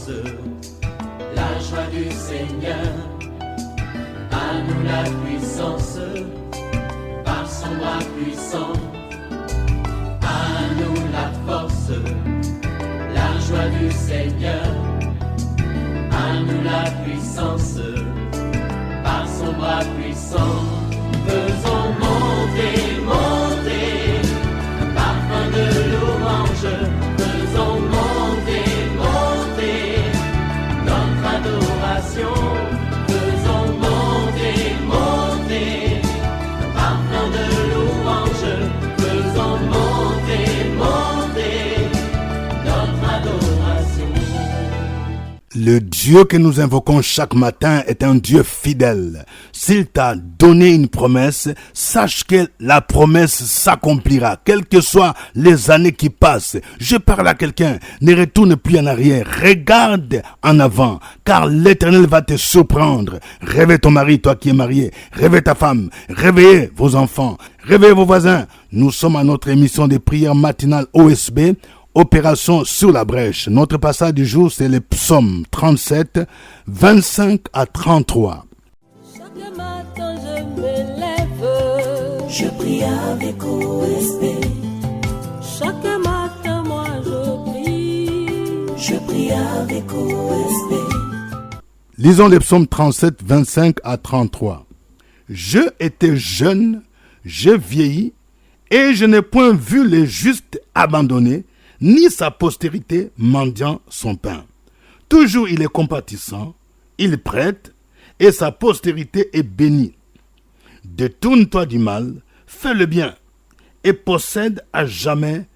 force, la joie du Seigneur. À nous la puissance, par son bras puissant. À nous la force, la joie du Seigneur. À nous la puissance, par son bras puissant. Faisons monter, monter, un parfum de louange. Faisons monter, monter, notre adoration. Faisons monter, monter, un parfum de louange. Faisons monter, monter, notre adoration. Le Dieu que nous invoquons chaque matin est un Dieu fidèle. S'il t'a donné une promesse, sache que la promesse s'accomplira, quelles que soient les années qui passent. Je parle à quelqu'un, ne retourne plus en arrière, regarde en avant, car l'Éternel va te surprendre. Réveille ton mari, toi qui es marié, réveille ta femme, réveillez vos enfants, réveillez vos voisins. Nous sommes à notre émission de prière matinale OSB, Opération sur la brèche. Notre passage du jour, c'est le psaume 37, 25 à 33. Chaque matin je me lève, je prie avec OSB. Chaque matin moi je prie avec OSB. Lisons le psaume 37, 25 à 33. Je étais jeune, je vieillis, et je n'ai point vu les justes abandonnés, ni sa postérité mendiant son pain. Toujours il est compatissant, il prête, et sa postérité est bénie. Détourne-toi du mal, fais le bien, et possède à jamais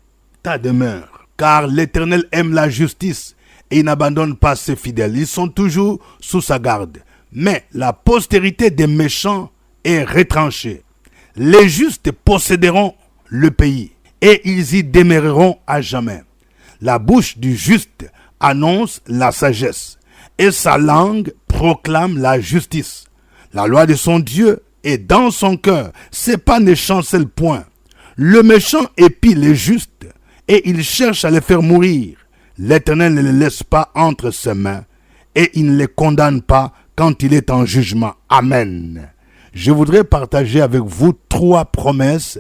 ta demeure. Car l'Éternel aime la justice, et il n'abandonne pas ses fidèles. Ils sont toujours sous sa garde. Mais la postérité des méchants est retranchée. Les justes posséderont le pays, et ils y demeureront à jamais. La bouche du juste annonce la sagesse, et sa langue proclame la justice. La loi de son Dieu est dans son cœur, ses pas ne chancellent point. Le méchant épie les justes, et il cherche à les faire mourir. L'Éternel ne les laisse pas entre ses mains, et il ne les condamne pas quand il est en jugement. Amen. Je voudrais partager avec vous 3 promesses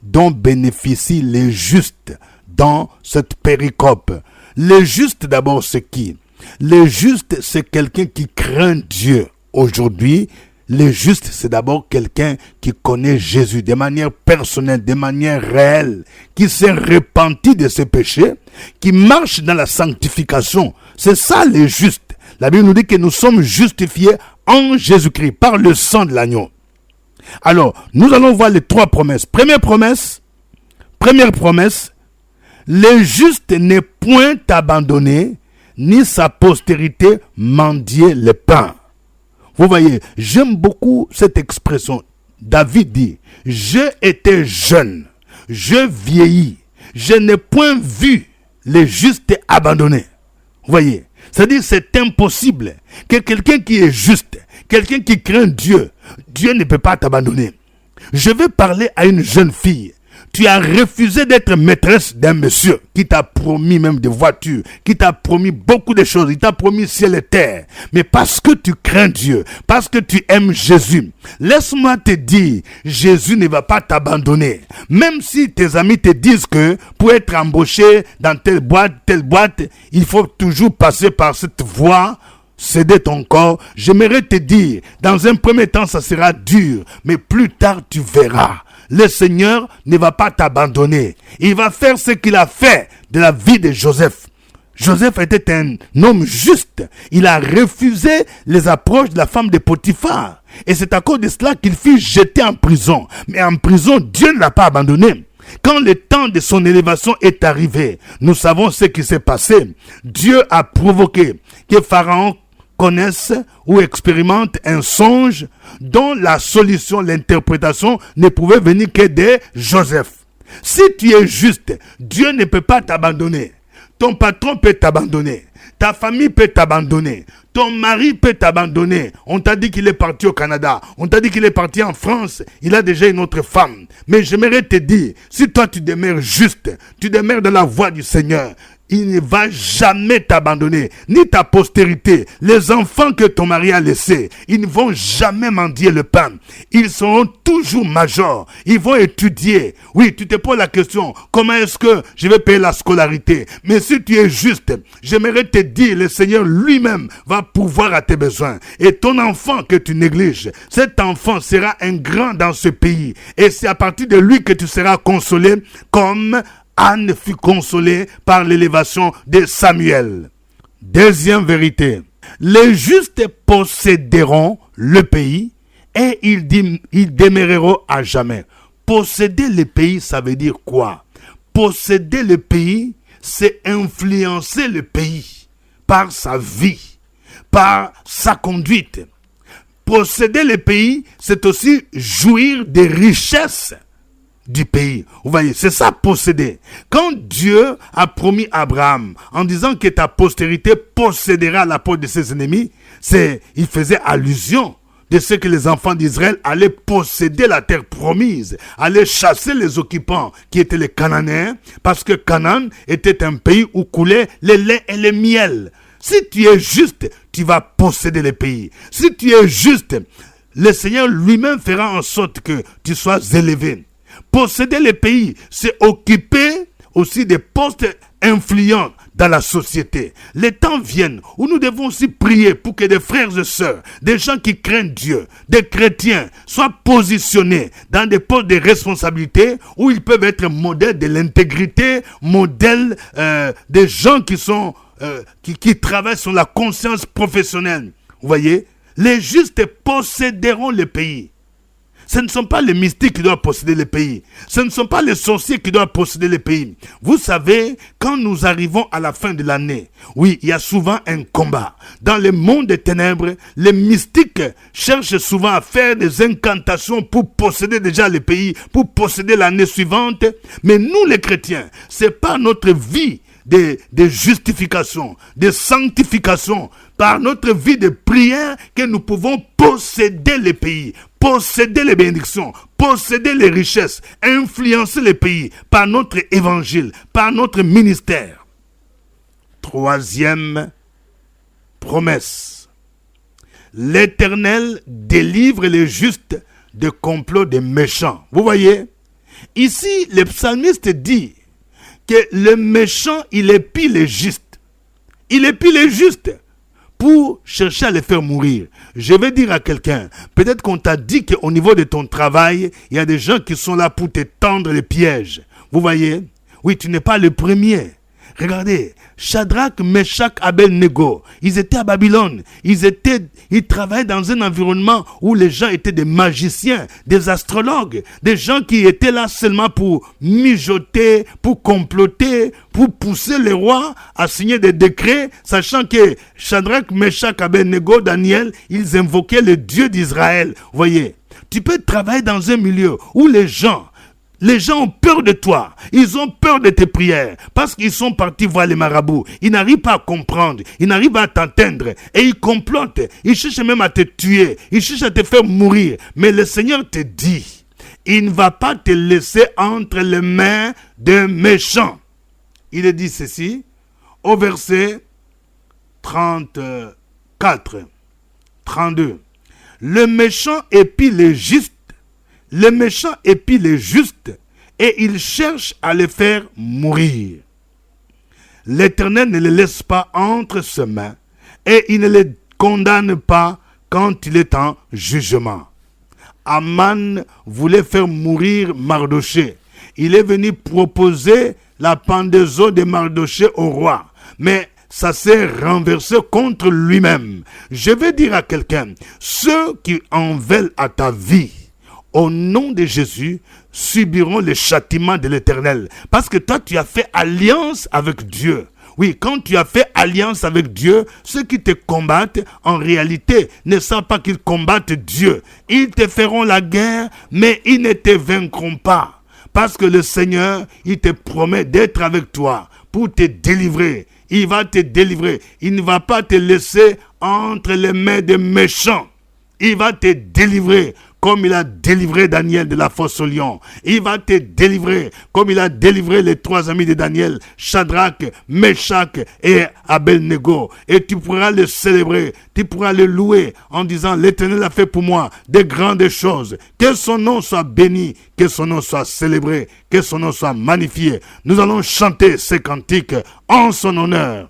dont bénéficient les justes dans cette péricope. Les justes d'abord, c'est qui? Les justes, c'est quelqu'un qui craint Dieu. Aujourd'hui, les justes, c'est d'abord quelqu'un qui connaît Jésus de manière personnelle, de manière réelle, qui s'est repenti de ses péchés, qui marche dans la sanctification. C'est ça les justes. La Bible nous dit que nous sommes justifiés en Jésus-Christ par le sang de l'agneau. Alors, nous allons voir les 3 promesses. Première promesse, le juste n'est point abandonné, ni sa postérité mendier le pain. Vous voyez, j'aime beaucoup cette expression. David dit, je étais jeune, je vieillis, je n'ai point vu les justes abandonnés. Vous voyez, c'est-à-dire c'est impossible que quelqu'un qui est juste, quelqu'un qui craint Dieu, Dieu ne peut pas t'abandonner. Je vais parler à une jeune fille. Tu as refusé d'être maîtresse d'un monsieur qui t'a promis même des voitures, qui t'a promis beaucoup de choses, il t'a promis ciel et terre. Mais parce que tu crains Dieu, parce que tu aimes Jésus, laisse-moi te dire, Jésus ne va pas t'abandonner. Même si tes amis te disent que pour être embauché dans telle boîte, il faut toujours passer par cette voie, céder ton corps. J'aimerais te dire, dans un premier temps, ça sera dur, mais plus tard, tu verras. Le Seigneur ne va pas t'abandonner. Il va faire ce qu'il a fait de la vie de Joseph. Joseph était un homme juste. Il a refusé les approches de la femme de Potiphar. Et c'est à cause de cela qu'il fut jeté en prison. Mais en prison, Dieu ne l'a pas abandonné. Quand le temps de son élévation est arrivé, nous savons ce qui s'est passé. Dieu a provoqué que Pharaon connaissent ou expérimentent un songe dont la solution, l'interprétation ne pouvait venir que de Joseph. Si tu es juste, Dieu ne peut pas t'abandonner. Ton patron peut t'abandonner. Ta famille peut t'abandonner. Ton mari peut t'abandonner. On t'a dit qu'il est parti au Canada. On t'a dit qu'il est parti en France. Il a déjà une autre femme. Mais j'aimerais te dire, si toi tu demeures juste, tu demeures dans la voie du Seigneur, il ne va jamais t'abandonner, ni ta postérité. Les enfants que ton mari a laissés, ils ne vont jamais mendier le pain. Ils seront toujours majors. Ils vont étudier. Oui, tu te poses la question, comment est-ce que je vais payer la scolarité? Mais si tu es juste, j'aimerais te dire, le Seigneur lui-même va pourvoir à tes besoins. Et ton enfant que tu négliges, cet enfant sera un grand dans ce pays. Et c'est à partir de lui que tu seras consolé, comme Anne fut consolée par l'élévation de Samuel. Deuxième vérité, les justes posséderont le pays et ils demeureront à jamais. Posséder le pays, ça veut dire quoi? Posséder le pays, c'est influencer le pays par sa vie, par sa conduite. Posséder le pays, c'est aussi jouir des richesses du pays. Vous voyez, c'est ça posséder. Quand Dieu a promis à Abraham en disant que ta postérité possédera la peau de ses ennemis, il faisait allusion de ce que les enfants d'Israël allaient posséder la terre promise, allaient chasser les occupants qui étaient les Cananéens, parce que Canaan était un pays où coulait le lait et le miel. Si tu es juste, tu vas posséder le pays. Si tu es juste, le Seigneur lui-même fera en sorte que tu sois élevé. Posséder le pays, c'est occuper aussi des postes influents dans la société. Les temps viennent où nous devons aussi prier pour que des frères et sœurs, des gens qui craignent Dieu, des chrétiens, soient positionnés dans des postes de responsabilité où ils peuvent être modèles de l'intégrité, modèles des gens qui travaillent sur la conscience professionnelle. Vous voyez, les justes posséderont le pays. Ce ne sont pas les mystiques qui doivent posséder le pays. Ce ne sont pas les sorciers qui doivent posséder le pays. Vous savez, quand nous arrivons à la fin de l'année, oui, il y a souvent un combat. Dans le monde des ténèbres, les mystiques cherchent souvent à faire des incantations pour posséder déjà le pays, pour posséder l'année suivante. Mais nous, les chrétiens, c'est pas notre vie de justification, de sanctification, par notre vie de prière que nous pouvons posséder le pays, posséder les bénédictions, posséder les richesses, influencer le pays par notre évangile, par notre ministère. Troisième promesse. L'Éternel délivre les justes de complots des méchants. Vous voyez, ici, le psalmiste dit que le méchant, il épie les justes. Il épie les justes pour chercher à les faire mourir. Je vais dire à quelqu'un, peut-être qu'on t'a dit qu'au niveau de ton travail, il y a des gens qui sont là pour te tendre les pièges. Vous voyez? Oui, tu n'es pas le premier. Regardez, Shadrach, Meshach, Abednego, ils étaient à Babylone. Ils travaillaient dans un environnement où les gens étaient des magiciens, des astrologues, des gens qui étaient là seulement pour mijoter, pour comploter, pour pousser les rois à signer des décrets, sachant que Shadrach, Meshach, Abednego, Daniel, ils invoquaient le Dieu d'Israël. Vous voyez, tu peux travailler dans un milieu où les gens ont peur de toi. Ils ont peur de tes prières. Parce qu'ils sont partis voir les marabouts. Ils n'arrivent pas à comprendre. Ils n'arrivent pas à t'entendre. Et ils complotent. Ils cherchent même à te tuer. Ils cherchent à te faire mourir. Mais le Seigneur te dit, il ne va pas te laisser entre les mains d'un méchant. Il est dit ceci au verset 34, 32. Le méchant épie les justes. Les méchants épient les justes et ils cherchent à les faire mourir. L'Éternel ne les laisse pas entre ses mains et il ne les condamne pas quand il est en jugement. Aman voulait faire mourir Mardoché. Il est venu proposer la pendaison de Mardoché au roi, mais ça s'est renversé contre lui-même. Je vais dire à quelqu'un, ceux qui en veulent à ta vie, au nom de Jésus, subiront le châtiment de l'Éternel. Parce que toi, tu as fait alliance avec Dieu. Oui, quand tu as fait alliance avec Dieu, ceux qui te combattent, en réalité, ne savent pas qu'ils combattent Dieu. Ils te feront la guerre, mais ils ne te vaincront pas. Parce que le Seigneur, il te promet d'être avec toi pour te délivrer. Il va te délivrer. Il ne va pas te laisser entre les mains des méchants. Il va te délivrer. comme il a délivré Daniel de la fosse au lion. Il va te délivrer comme il a délivré les 3 amis de Daniel, Shadrach, Meshach et Abednego. Et tu pourras le célébrer, tu pourras le louer en disant: l'Éternel a fait pour moi de grandes choses. Que son nom soit béni, que son nom soit célébré, que son nom soit magnifié. Nous allons chanter ces cantiques en son honneur.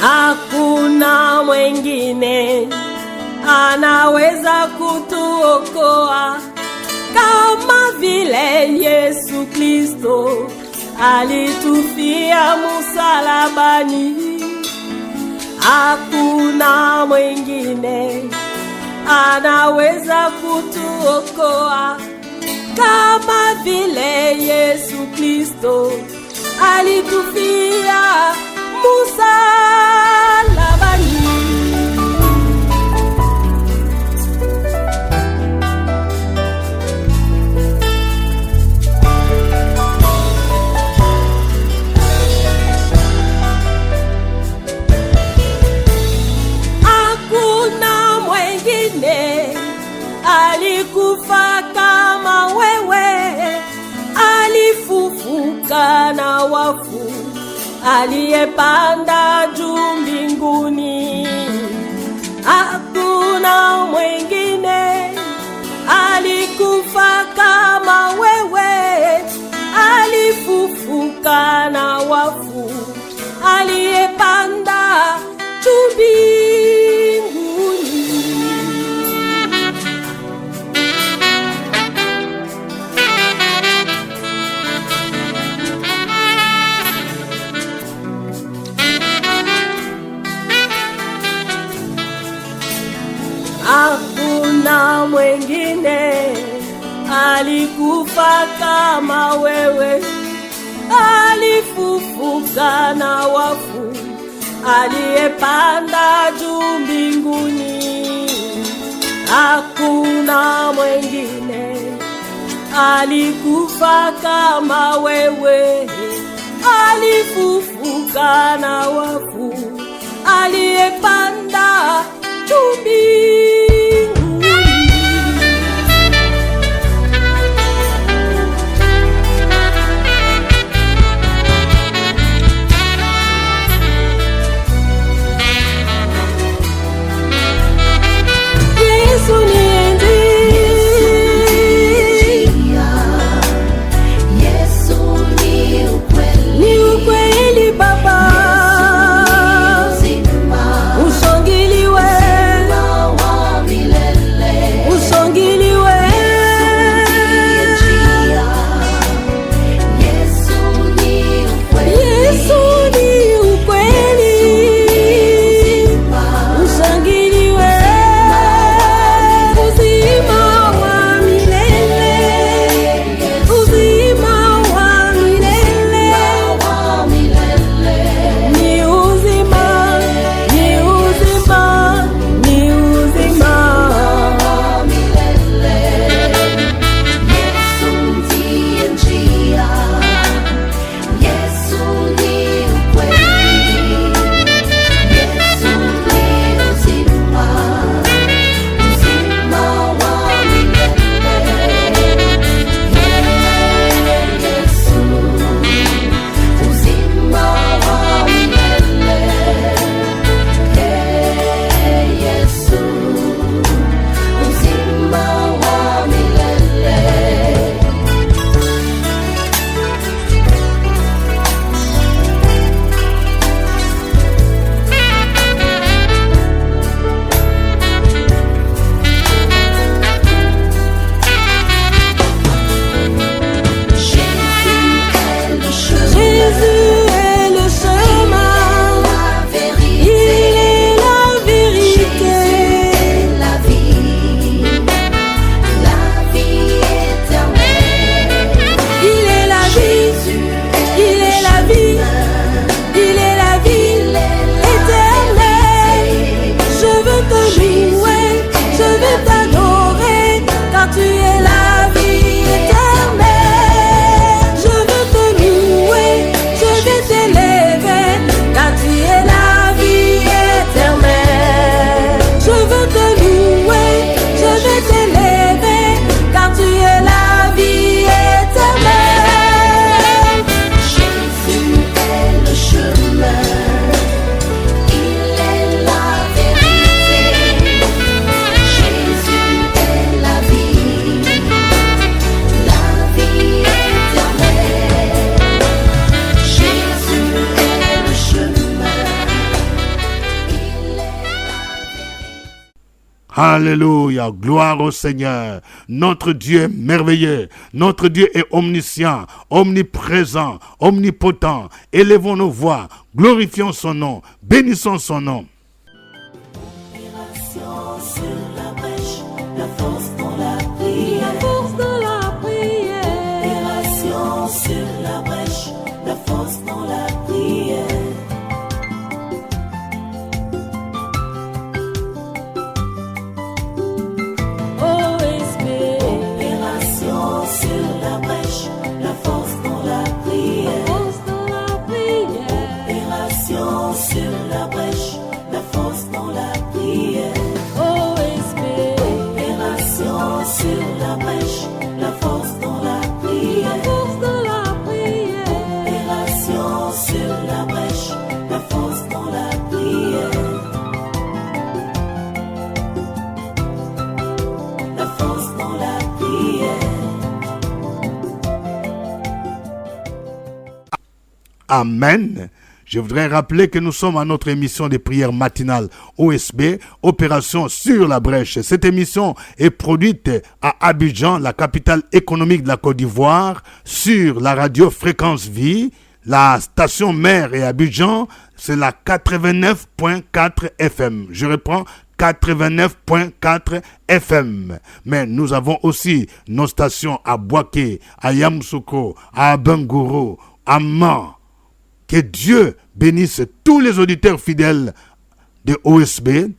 Hakuna mwingine anaweza kutuokoa kama vile Yesu Kristo alitufia msalabani. Hakuna mwingine anaweza kutuokoa kama vile Yesu Kristo alitufia msalabani. Hakuna mwingine alikufa kama wewe, alifufuka na wafu, aliyepanda juu mbinguni. Hakuna mwingine alikufa kama wewe, alifufuka na wafu, aliyepanda juu mbinguni. Hakuna mwingine alikufa kama wewe, alifufuka na wafu, aliyepanda juu mbinguni. Hakuna mwingine alikufa kama wewe, alifufuka na wafu, aliyepanda juu mbinguni. Yesu ni Alléluia, gloire au Seigneur. Notre Dieu est merveilleux. Notre Dieu est omniscient, omniprésent, omnipotent. Élevons nos voix, glorifions son nom, bénissons son nom. Sur la brèche, la force dans la prière. La force dans la prière. Opération sur la brèche, la force dans la prière. OSB. Opération sur la brèche, la force dans la prière. La force dans la prière. Opération sur la brèche, la force dans la prière. Sur la brèche, la force dans la prière. La force dans la prière. Opération sur la brèche, la force dans la prière. La force dans la prière. Amen. Je voudrais rappeler que nous sommes à notre émission de prière matinale OSB, Opération sur la brèche. Cette émission est produite à Abidjan, la capitale économique de la Côte d'Ivoire, sur la radio Fréquence Vie. La station mère est Abidjan, c'est la 89.4 FM. Je reprends, 89.4 FM. Mais nous avons aussi nos stations à Boaké, à Yamoussoukro, à Bengourou, à Man. Que Dieu bénisse tous les auditeurs fidèles de OSB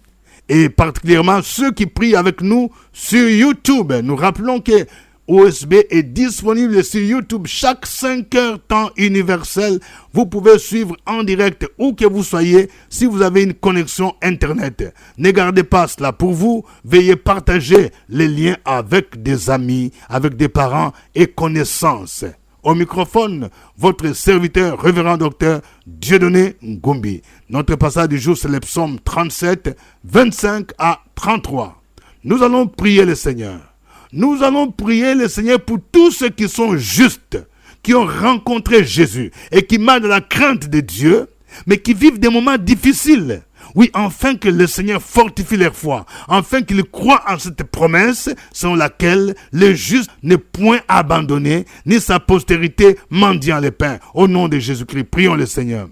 et particulièrement ceux qui prient avec nous sur YouTube. Nous rappelons que OSB est disponible sur YouTube chaque 5 heures temps universel. Vous pouvez suivre en direct où que vous soyez si vous avez une connexion Internet. Ne gardez pas cela pour vous. Veuillez partager les liens avec des amis, avec des parents et connaissances. Au microphone, votre serviteur, révérend docteur Dieudonné Ngombi. Notre passage du jour, c'est le psaume 37, 25 à 33. Nous allons prier le Seigneur. Nous allons prier le Seigneur pour tous ceux qui sont justes, qui ont rencontré Jésus et qui marchent dans la crainte de Dieu, mais qui vivent des moments difficiles. Oui, afin que le Seigneur fortifie leur foi, afin qu'ils croient en cette promesse selon laquelle le juste n'est point abandonné, ni sa postérité mendiant les pains. Au nom de Jésus-Christ, prions le Seigneur.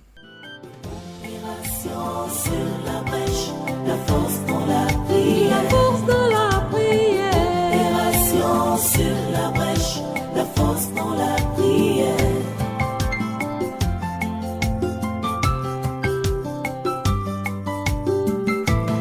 Sur la brèche, la force dans la prière. La force dans la prière. Opération sur la brèche, la force dans la prière.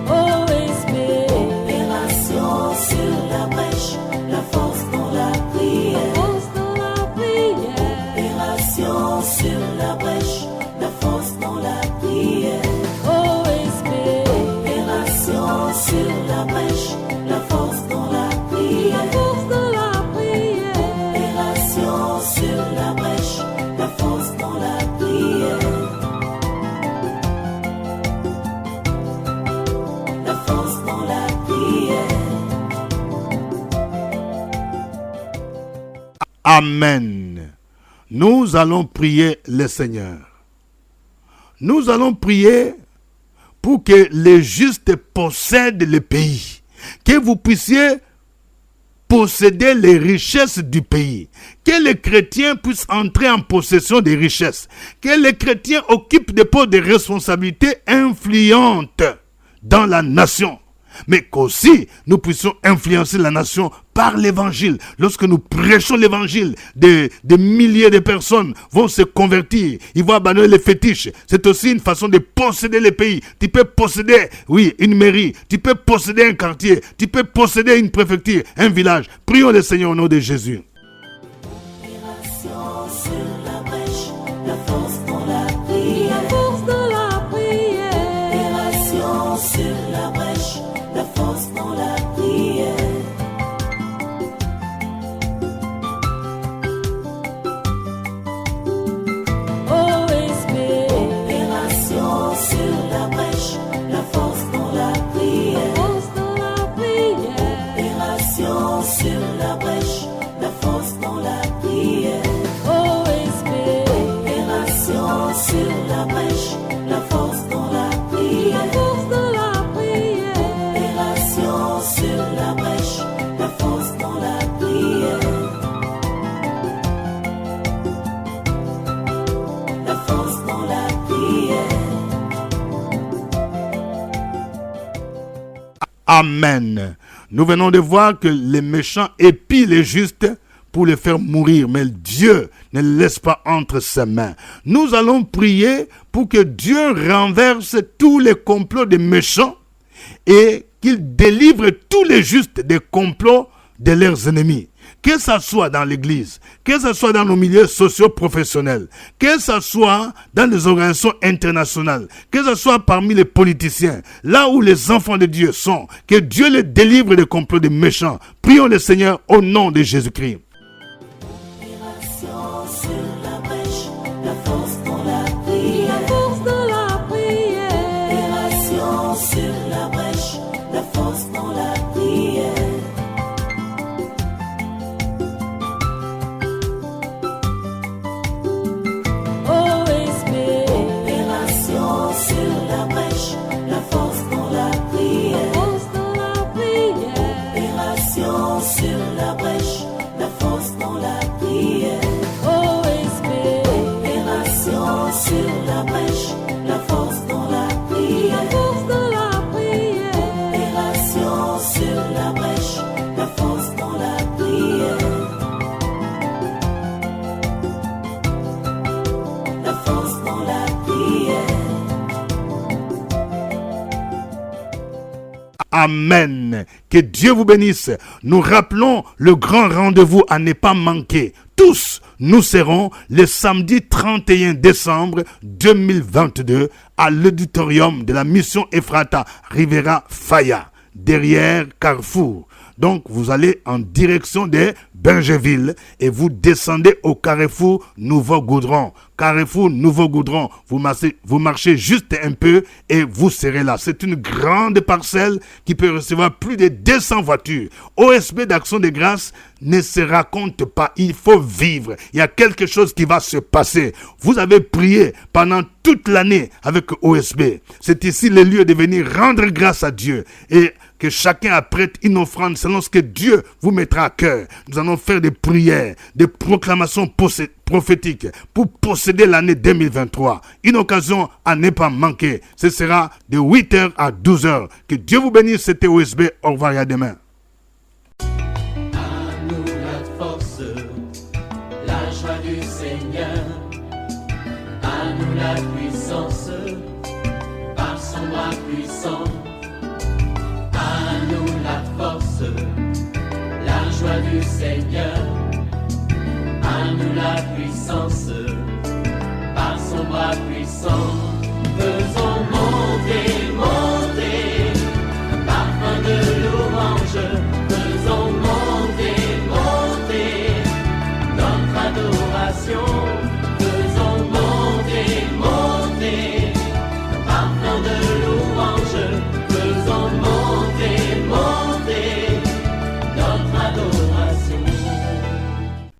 OSB. Opération sur la brèche, la force dans la prière. La force dans la prière. Opération sur la brèche, la force dans la prière. OSB. Opération sur la brèche, la force dans la prière. La force dans la prière. Opération sur la brèche, la force dans la prière. La force dans la prière. Amen. Nous allons prier le Seigneur. Nous allons prier pour que les justes possèdent le pays. Que vous puissiez posséder les richesses du pays. Que les chrétiens puissent entrer en possession des richesses. Que les chrétiens occupent des postes de responsabilité influentes dans la nation. Mais qu'aussi nous puissions influencer la nation par l'évangile. Lorsque nous prêchons l'évangile, des milliers de personnes vont se convertir. Ils vont abandonner les fétiches. C'est aussi une façon de posséder le pays. Tu peux posséder, oui, une mairie. Tu peux posséder un quartier. Tu peux posséder une préfecture, un village. Prions le Seigneur au nom de Jésus. Opération sur la brèche, la force dans la prière. La force dans la prière. Opération sur la brèche, la force dans la prière. OSB. Opération sur la brèche, la force dans la prière. La force dans la prière. Opération sur la brèche, la force dans la prière. OSB. Opération sur la brèche, la force dans la prière. La force dans la prière. Opération Amen. Nous venons de voir que les méchants épient les justes pour les faire mourir, mais Dieu ne les laisse pas entre ses mains. Nous allons prier pour que Dieu renverse tous les complots des méchants et qu'il délivre tous les justes des complots de leurs ennemis. Que ce soit dans l'église, que ce soit dans nos milieux socio-professionnels, que ce soit dans les organisations internationales, que ce soit parmi les politiciens, là où les enfants de Dieu sont, que Dieu les délivre des complots des méchants. Prions le Seigneur au nom de Jésus-Christ. Opération sur la brèche, la force dans la prière. La force dans la prière. Opération sur la brèche, la force dans la prière. OSB. Opération sur la brèche, la force dans la prière. Force dans la prière. Opération sur la brèche, la force dans la prière. OSB. Opération sur la brèche, la force dans la prière. La force dans la prière. Opération sur la brèche, la force dans la prière. La force dans la prière. Amen. Que Dieu vous bénisse. Nous rappelons le grand rendez-vous à ne pas manquer. Tous, nous serons le samedi 31 décembre 2022 à l'auditorium de la mission Ephrata Rivera Faya, derrière Carrefour. Donc, vous allez en direction de Bergeville et vous descendez au Carrefour Nouveau Goudron. Carrefour Nouveau Goudron, vous marchez juste un peu et vous serez là. C'est une grande parcelle qui peut recevoir plus de 200 voitures. OSB d'Action de Grâce ne se raconte pas, il faut vivre. Il y a quelque chose qui va se passer. Vous avez prié pendant toute l'année avec OSB. C'est ici le lieu de venir rendre grâce à Dieu et que chacun apprête une offrande selon ce que Dieu vous mettra à cœur. Nous allons faire des prières, des proclamations prophétiques pour posséder l'année 2023. Une occasion à ne pas manquer. Ce sera de 8h à 12h. Que Dieu vous bénisse. C'était OSB. Au revoir et à demain. À nous la force, la joie du Seigneur. À nous la puissance, par son bras puissant. À nous la force, la joie du Seigneur. À nous la puissance, par son bras puissant. Faisons monter, monter, parfum de louange. Faisons monter, monter, notre adoration.